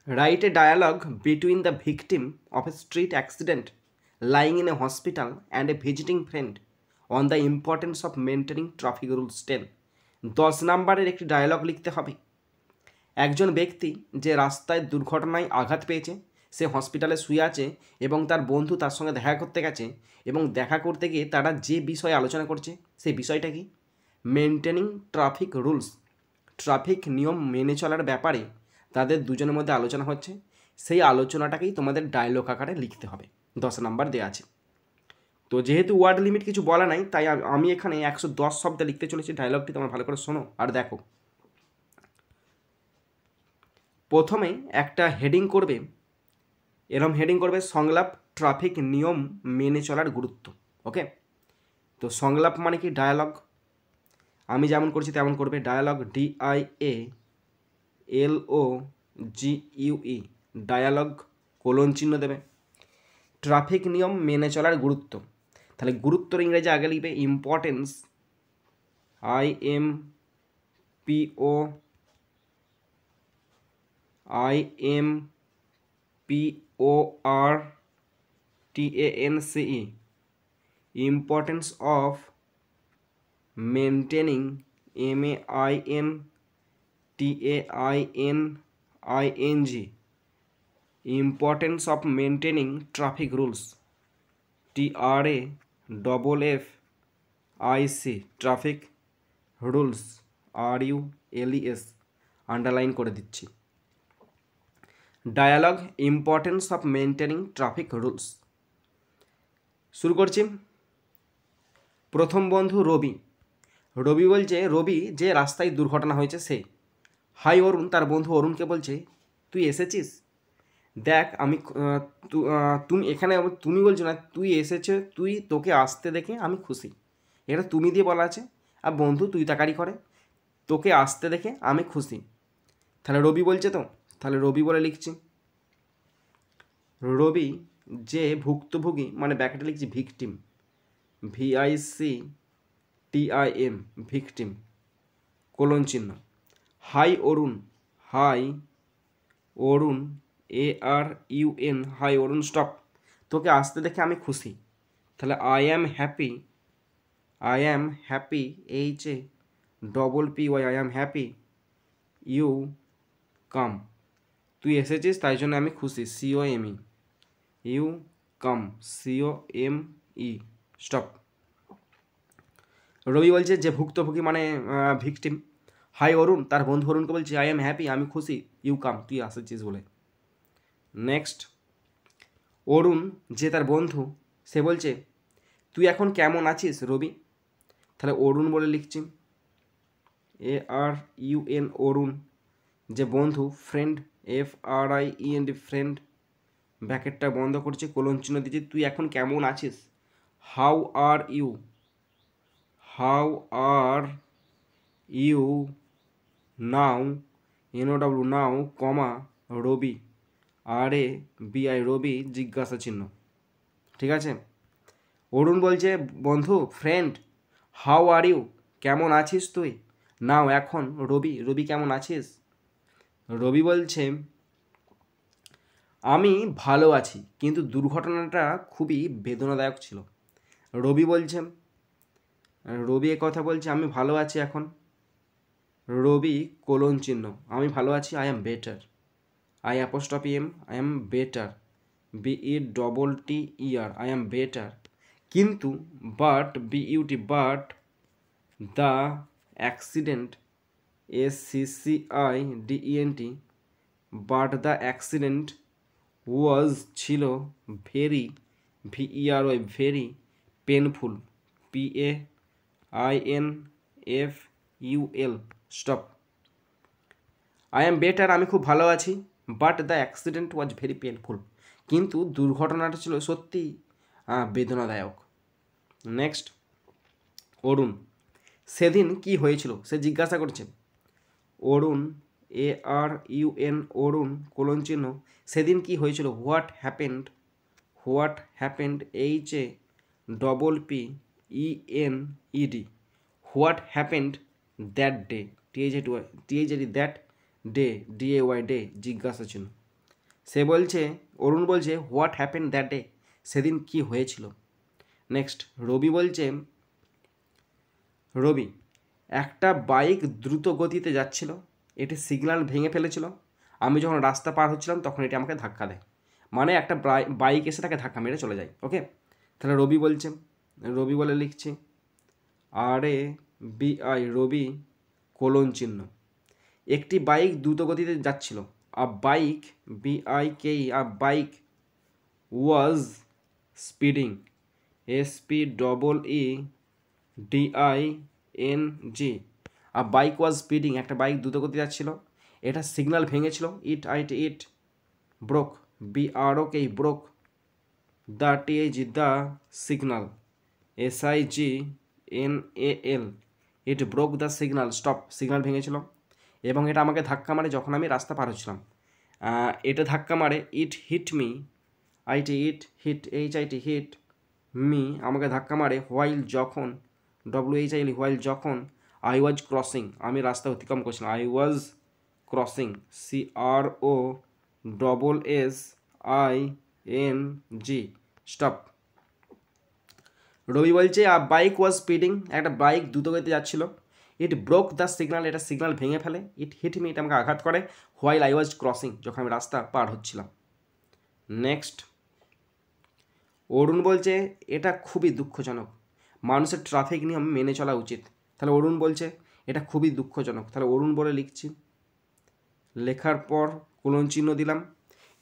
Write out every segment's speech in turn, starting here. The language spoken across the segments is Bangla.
Write a dialogue between the victim of a street accident lying in a hospital and a visiting friend on the importance of maintaining traffic rules 10. 10 নম্বরের একটি ডায়ালগ লিখতে হবে। একজন ব্যক্তি যে রাস্তায় দুর্ঘটনায় আঘাত পেয়েছে, সে হসপিটালে শুয়ে আছে এবং তার বন্ধু তার সঙ্গে দেখা করতে গেছে, এবং দেখা করতে গিয়ে তারা যে বিষয়ে আলোচনা করছে সেই বিষয়টা কি? মেনটেনিং ট্রাফিক রুলস, ট্রাফিক নিয়ম মেনে চলার ব্যাপারে তাদের দুজনের মধ্যে আলোচনা হচ্ছে। সেই আলোচনাটাকেই তোমাদের ডায়লগ আকারে লিখতে হবে। 10 নাম্বার দেওয়া আছে। তো যেহেতু ওয়ার্ড লিমিট কিছু বলা নাই, তাই আমি এখানে 110 শব্দে লিখতে চলেছি। ডায়লগটি তোমরা ভালো করে শোনো আর দেখো। প্রথমে একটা হেডিং করবে, এরম হেডিং করবে সংলাপ ট্রাফিক নিয়ম মেনে চলার গুরুত্ব। ওকে, তো সংলাপ মানে কি? ডায়ালগ। আমি যেমন করছি তেমন করবে। ডায়ালগ, DIALOGUE, ডায়ালগ, কোলন চিহ্ন দেবে। ট্রাফিক নিয়ম মেনে চলার গুরুত্ব, তাহলে গুরুত্বর ইংরেজি আগে লিখবে importance, IMPORTANCE, importance of maintaining, MAINTAINING, importance of maintaining traffic rules, TRAFFIC, traffic rules, RULES, underline করে দিচ্ছি। Dialogue, importance of maintaining traffic rules. শুরু করছি। প্রথম বন্ধু রবি। রবি বলছে, রবি যে রাস্তায় দুর্ঘটনা হয়েছে সে। হাই অরুণ, তার বন্ধু অরুণকে বলছে, তুই এসেছিস? দেখ আমি তুমি এখানে, তুমি বলছো না, তুই এসেছে, তোকে আসতে দেখে আমি খুশি। এটা তুমি দিয়ে বলা আছে, আর বন্ধু তুই তাকারি করে, তোকে আসতে দেখে আমি খুশি। তাহলে রবি বলছে, তো তাহলে রবি বলে লিখছি। রবি যে ভুক্তভোগী, মানে ব্যাকেটে লিখছি ভিকটিম, VICTIM, ভিকটিম, কোলন চিহ্ন। হাই অরুণ, হাই অরুণ, ARUN, হাই অরুণ, স্টপ, তোকে আসতে দেখে আমি খুশি। তাহলে I am happy, HAPPY, I am happy you come, তুই এসেছিস তাই জন্য আমি খুশি, COME, you come, COME, stop. Rabi বলছে যে ভুক্তভোগী মানে ভিকটিম। হাই অরুণ, তার বন্ধু অরুণকে বলছে, I am happy, আমি খুশি, ইউ কাম, তুই আসেছিস বলে। নেক্সট, অরুণ যে তার বন্ধু, সে বলছে, তুই এখন কেমন আছিস রবি? তাহলে অরুণ বলে লিখছি, ARUN, অরুণ যে বন্ধু, ফ্রেন্ড, FRIEND, ফ্রেন্ড, ব্যাকেটটা বন্ধ করছে, কোলন চিহ্ন দিচ্ছি, তুই এখন কেমন আছিস? How are you now, NOW, now, comma, Rabi, RABI, Rabi, জিজ্ঞাসা চিহ্ন। ঠিক আছে। অরুণ বলছে, বন্ধু, ফ্রেন্ড, হাউ আর ইউ, কেমন আছিস তুই? নাও, এখন, রবি, রবি কেমন আছিস? রবি বলছে, আমি ভালো আছি, কিন্তু দুর্ঘটনাটা খুবই বেদনাদায়ক ছিল। রবি বলছে, রবি কথা বলছে, আমি ভালো আছি এখন। রবি কোলন চিহ্ন, আমি ভালো আছি, I am better, IM, I am better, BETTER, I am better, কিন্তু, but, BUT, the accident, ACCIDENT, but the accident was, ছিল, very, VERY, very, painful, PAINFUL, stop. I am better, আমি খুব ভালো আছি, but the accident was very painful, কিন্তু দুর্ঘটনাটা ছিল সত্যি বেদনাদায়ক। নেক্সট, অরুণ, সেদিন কি হয়েছিল? সে জিজ্ঞাসা করছে। অরুণ, ARUN, অরুণ, কোলন চিহ্ন, সেদিন কি হয়েছিল? What happened, HAPPENED, what happened that day, THAT, that day, DAY, day, জিজ্ঞাসা চিহ্ন। সে বলছে, অরুণ বলছে হোয়াট হ্যাপেন দ্যাট ডে, সেদিন কি হয়েছিল। নেক্সট রবি বলছে, রবি একটা বাইক দ্রুত গতিতে যাচ্ছিল, এটি সিগন্যাল ভেঙে ফেলেছিল, আমি যখন রাস্তা পার হচ্ছিলাম তখন এটি আমাকে ধাক্কা দেয়। মানে একটা বাইক এসে তাকে ধাক্কা মেরে চলে যায়। ওকে, তাহলে রবি বলছে, রবি বলে লিখছি RABI, রবি কোলন চিহ্ন, একটি বাইক দ্রুত গতিতে যাচ্ছিল, a bike BIK, a bike was speeding, SPEEDING, a bike was speeding, একটা বাইক দ্রুত গতিতে যাচ্ছিল, এটা সিগন্যাল ভেঙেছিল, it broke, BROK, broke, the the signal, SIGNAL, it broke the signal, stop, signal ভেঙেছিল, এবং এটা আমাকে ধাক্কা মারে যখন আমি রাস্তা পার হচ্ছিলাম। এটা ধাক্কা মারে, it hit me, hit me, আমাকে ধাক্কা মারে, হোয়াইল যখন, WHIL, হোয়াইল যখন, আই ওয়াজ ক্রসিং, আমি রাস্তা অতিক্রম করছিলাম, I was crossing, CROSSING, stop. Rabi বলছে আ বাইক ওয়াজ স্পিডিং, একটা বাইক দ্রুতগতিতে যাচ্ছিল, ইট ব্রোক দ্য সিগন্যাল, এটা সিগন্যাল ভেঙে ফেলে, ইট হিট মি, এটা আমাকে আঘাত করে, হোয়াইল আই ওয়াজ ক্রসিং, যখন আমি রাস্তা পার হচ্ছিলাম। নেক্সট অরুণ বলছে এটা খুবই দুঃখজনক, মানুষের ট্রাফিক নিয়ম মেনে চলা উচিত। তাহলে অরুণ বলছে এটা খুবই দুঃখজনক, তাহলে অরুণ বলে লিখছি, লেখার পর কোলন চিহ্ন দিলাম,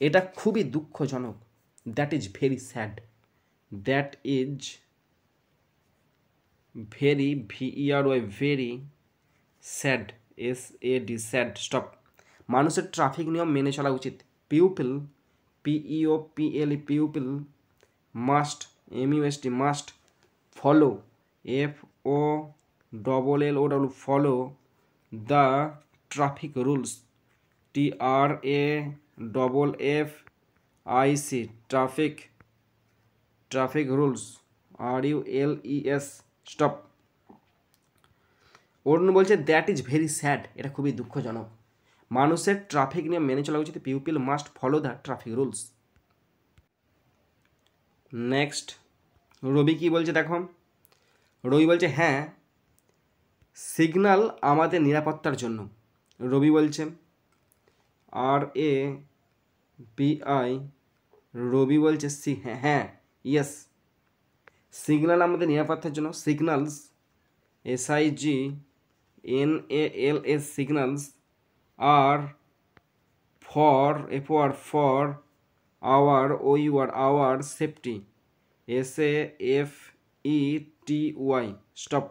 এটা খুবই দুঃখজনক, that is very sad, that is very, VERY, very sad, SAD, sad, stop. মানুষের ট্রাফিক নিয়ম মেনে চলা উচিত, people, PEOPL, people, must, MUST, must, follow, FOLLOW, follow the traffic rules, TRAFFIC, traffic rules, RULES, stop. Arun বলছে দ্যাট ইজ ভেরি স্যাড, এটা খুবই দুঃখজনক, মানুষের ট্রাফিক নিয়ম মেনে চলা উচিত, people must follow the traffic rules. Next Rabi কি বলছে দেখো, রবি বলছে হ্যাঁ, সিগন্যাল আমাদের নিরাপত্তার জন্য। রবি বলছে RABI, রবি বলছে হ্যাঁ, ইয়েস, সিগন্যাল আমাদের নিরাপত্তার জন্য, signals, SIGNALS, signals are for our, our safety, SAFETY, stop.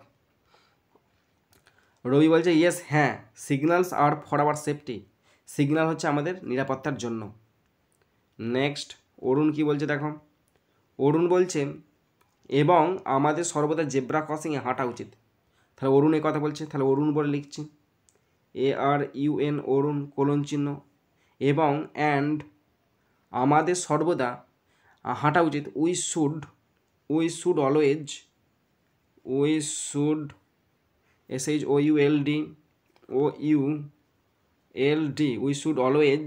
Rabi বলছে ইয়েস, হ্যাঁ, signals are for our safety, signal হচ্ছে আমাদের নিরাপত্তার জন্য। নেক্সট অরুণ কি বলছে দেখো, অরুণ বলছে এবং আমাদের সর্বদা জেব্রা ক্রসিংয়ে হাঁটা উচিত। তাহলে অরুণ এই কথা বলছে, তাহলে অরুণ বলে লিখছি, ARUN, অরুণ কোলন চিহ্ন, এবং অ্যান্ড আমাদের সর্বদা হাঁটা উচিত, we should always, SHOULD, we should always,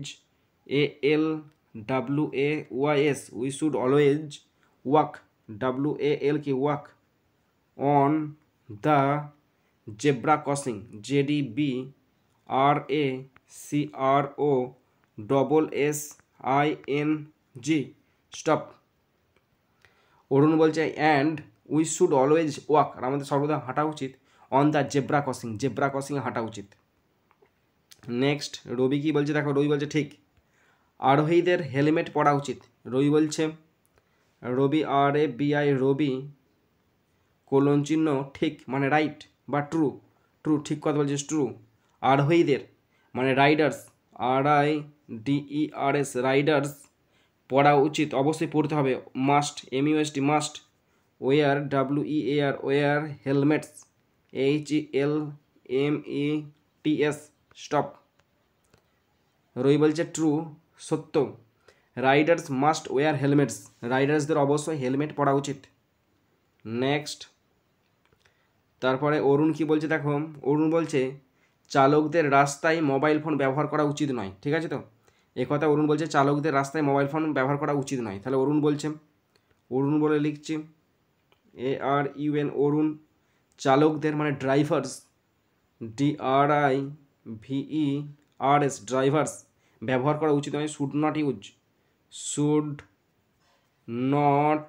ALWAYS, we should always walk, WALK, walk, on the zebra crossing, JEBRACROSSING, stop. Arun বলছে and we should always walk, আর আমাদের সর্বদা হাঁটা উচিত, on the zebra crossing, zebra ক্রসিংয়ে হাঁটা উচিত। নেক্সট রবি কি বলছে দেখো, রবি বলছে ঠিক, আরোহীদের হেলমেট পরা উচিত। রবি বলছে, রবি RABI, রবি কোলন চিহ্ন ঠিক, মানে রাইট বা ট্রু, ঠিক কথা বলছিস, ট্রু, আরোহীদের মানে রাইডার্স, RIDERS, রাইডার্স পড়া উচিত, অবশ্যই পড়তে হবে, must, MUST, must, wear, WEAR, wear helmets, HELMETS, stop. Rabi বলছে ট্রু, সত্য, রাইডার্স মাস্ট ওয়ার হেলমেটস, রাইডার্সদের অবশ্যই হেলমেট পরা উচিত। নেক্সট তারপরে অরুণ কি বলছে দেখো, অরুণ বলছে চালকদের রাস্তায় মোবাইল ফোন ব্যবহার করা উচিত নয়, ঠিক আছে তো, একথা অরুণ বলছে চালকদের রাস্তায় মোবাইল ফোন ব্যবহার করা উচিত নয়। তাহলে অরুণ বলছে, অরুণ বলে লিখছি ARUN অরুণ, চালকদের মানে ড্রাইভার্স DRIVERS ড্রাইভার্স ব্যবহার করা উচিত নয়, should not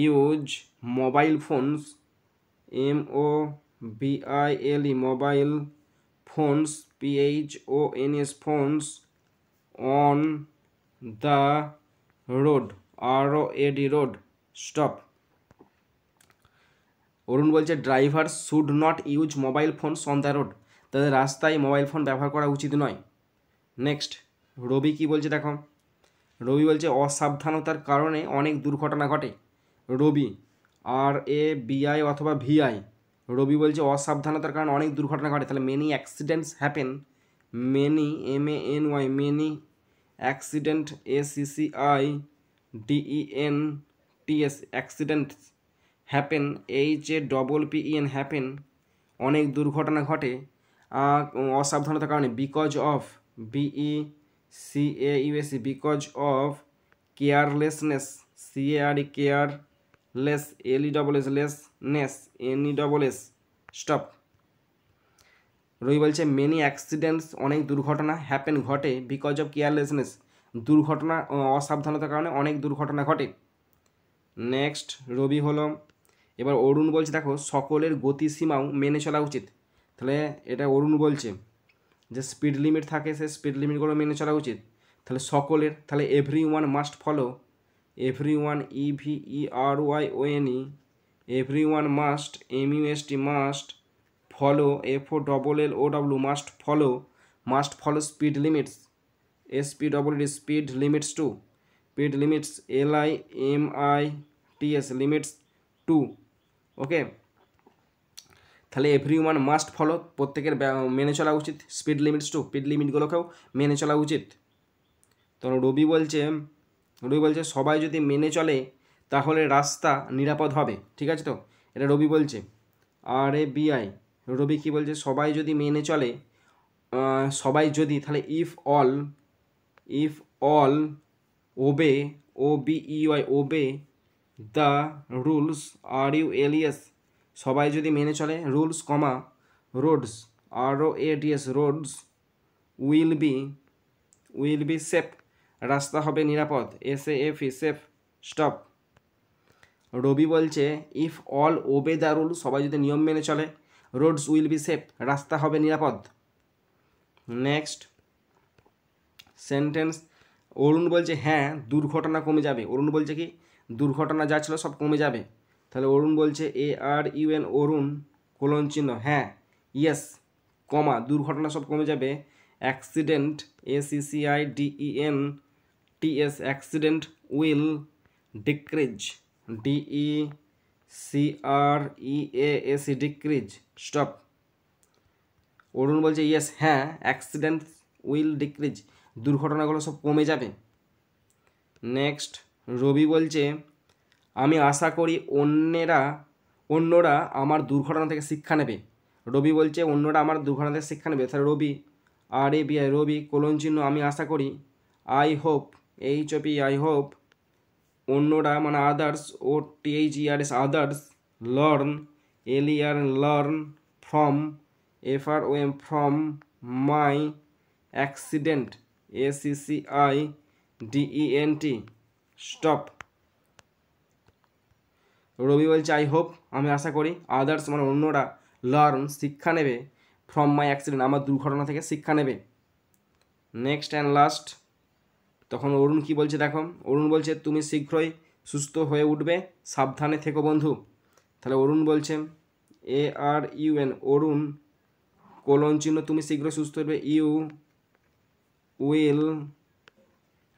use mobile phones MOBILE mobile phones PHONS phones on the road ROAD road stop. Arun বলছে driver should not use mobile phones on the road, তাদের রাস্তায় মোবাইল ফোন ব্যবহার করা উচিত নয়। নেক্সট রবি কি বলছে দেখো, রবি বলছে অসাবধানতার কারণে অনেক দুর্ঘটনা ঘটে। রবি RABI অথবা VI, রবি বলছে অসাবধানতার কারণে অনেক দুর্ঘটনা ঘটে। তাহলে many accidents happen, many MANY many accident ACCIDENTS accidents happen HAPPEN happen অনেক দুর্ঘটনা ঘটে অসাবধানতার কারণে। Because of BECAUSE because of carelessness CARE careless LESSনেস NESS স্টপ। রবি বলছে মেনি অ্যাক্সিডেন্টস অনেক দুর্ঘটনা হ্যাপেন ঘটে বিকজ অফ কেয়ারলেসনেস দুর্ঘটনা অসাবধানতার কারণে অনেক দুর্ঘটনা ঘটে। নেক্সট রবি হলো, এবার অরুণ বলছে দেখো সকলের গতিসীমাও মেনে চলা উচিত। তাহলে এটা অরুণ বলছে যে স্পিড লিমিট থাকে সে স্পিড লিমিটগুলো মেনে চলা উচিত। তাহলে সকলের, তাহলে everyone must follow, everyone EVERYONE everyone must MUST must follow FOLLOW must follow speed limits SPEED speed limits too speed limits LIMITS limits too. Okay, তাহলে এভরিওয়ান মাস্ট ফলো প্রত্যেকের মেনে চলা উচিত স্পিড লিমিটস টু স্পিড লিমিটগুলোকেও মেনে চলা উচিত। তো রবি বলছে সবাই যদি মেনে চলে তাহলে রাস্তা নিরাপদ হবে। ঠিক আছে, তো এটা রবি বলছে। RABI রবি কী বলছে, সবাই যদি মেনে চলে, সবাই যদি, তাহলে if all obey OBEY obey the rules RULS সবাই যদি মেনে চলে rules roads ROADS roads will be safe রাস্তা হবে নিরাপদ SAFE সেফ স্টপ। রবি বলছে if all obey the rule সবাই যদি নিয়ম মেনে চলে রোডস উইল বি সেফ রাস্তা হবে নিরাপদ। নেক্সট সেন্টেন্স অরুণ বলছে হ্যাঁ দুর্ঘটনা কমে যাবে। অরুণ বলছে কি দুর্ঘটনা যা ছিল সব কমে যাবে। তাহলে অরুণ বলছে ARUN অরুণ কোলন চিহ্ন হ্যাঁ ইয়েস কমা দুর্ঘটনা সব কমে যাবে। Accident ACCIDENTS accident will decrease DECREASE decrease stop. Arun বলছে ইয়েস হ্যাঁ অ্যাক্সিডেন্ট উইল ডিক্রিজ দুর্ঘটনাগুলো সব কমে যাবে। নেক্সট রবি বলছে আমি আশা করি অন্যরা আমার দুর্ঘটনা থেকে শিক্ষা নেবে। রবি বলছে অন্যরা আমার দুর্ঘটনা থেকে শিক্ষা নেবে। তাহলে রবি RABI রবি কোলন চিহ্ন আমি আশা করি আই হোপ আই হোপ অন্যরা মানে others THERS others learn learn from FROM from my accident ACCIDENT stop. Rabi বলছে আই হোপ আমি আশা করি আদার্স মানে অন্যরা লার্ন শিক্ষা নেবে ফ্রম মাই অ্যাক্সিডেন্ট আমার দুর্ঘটনা থেকে শিক্ষা নেবে। নেক্সট অ্যান্ড লাস্ট তখন অরুণ কি বলছে দেখো, অরুণ বলছে তুমি শীঘ্রই সুস্থ হয়ে উঠবে সাবধানে থেকো বন্ধু। তাহলে অরুণ বলছে ARUN অরুণ কোলন চিহ্ন তুমি শীঘ্রই সুস্থ হবে you will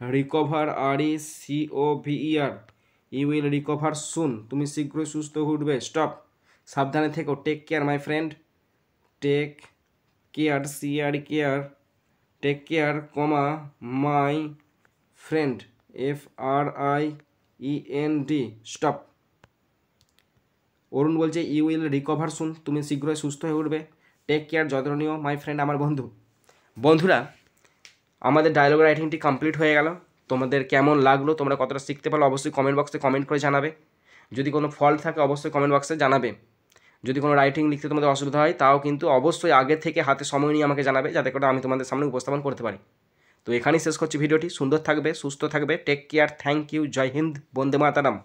recover RECOVER you will recover soon তুমি শীঘ্রই সুস্থ হয়ে উঠবে স্টপ। সাবধানে থেকো take care my friend take care care take care comma my friend FRIEND stop. Arun বলছে ইউ উইল রিকভার সুন তুমি শীঘ্রই সুস্থ হয়ে উঠবে টেক কেয়ার যত্ন নিও মাই ফ্রেন্ড আমার বন্ধুরা আমাদের ডায়লগ রাইটিংটি কমপ্লিট হয়ে গেল। তোমাদের কেমন লাগলো, তোমরা কতটা শিখতে পারলো অবশ্যই কমেন্ট বক্সে কমেন্ট করে জানাবে। যদি কোনো ফল্ট থাকে অবশ্যই কমেন্ট বক্সে জানাবে। যদি কোনো রাইটিং লিখতে তোমাদের অসুবিধা হয় তাও কিন্তু অবশ্যই আগে থেকে হাতে সময় নিয়ে আমাকে জানাবে, যাতে করে আমি তোমাদের সামনে উপস্থাপন করতে পারি। তো এখানেই শেষ করছি ভিডিওটি। সুন্দর থাকবে, সুস্থ থাকবে, টেক কেয়ার, থ্যাংক ইউ, জয় হিন্দ, বন্দে মাতারাম।